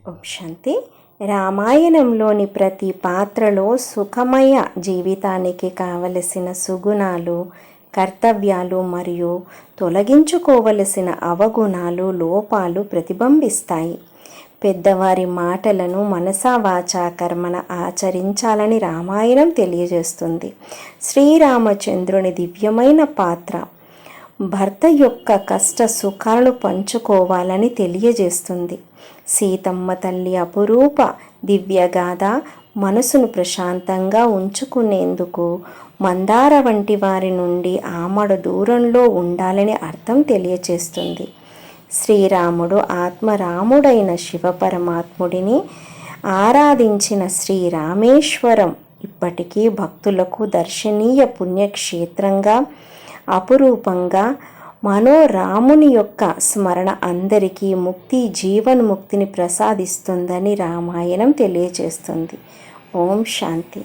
ఓం శాంతి. రామాయణంలోని ప్రతి పాత్రలో సుఖమయ జీవితానికి కావలసిన సుగుణాలు, కర్తవ్యాలు మరియు తొలగించుకోవలసిన అవగుణాలు, లోపాలు ప్రతిబింబిస్తాయి. పెద్దవారి మాటలను మనసా వాచా కర్మణ ఆచరించాలని రామాయణం తెలియజేస్తుంది. శ్రీరామచంద్రుని దివ్యమైన పాత్ర భర్త యొక్క కష్ట సుఖాలను పంచుకోవాలని తెలియజేస్తుంది. సీతమ్మ తల్లి అపురూప దివ్యగాథ మనసును ప్రశాంతంగా ఉంచుకునేందుకు మందార వంటి వారి నుండి ఆమడ దూరంలో ఉండాలని అర్థం తెలియచేస్తుంది. శ్రీరాముడు ఆత్మరాముడైన శివపరమాత్ముడిని ఆరాధించిన శ్రీరామేశ్వరం ఇప్పటికీ భక్తులకు దర్శనీయ పుణ్యక్షేత్రంగా, అపురూపంగా మనోరాముని యొక్క స్మరణ అందరికీ ముక్తి, జీవన్ముక్తిని ప్రసాదిస్తుందని రామాయణం తెలియజేస్తుంది. ఓం శాంతి.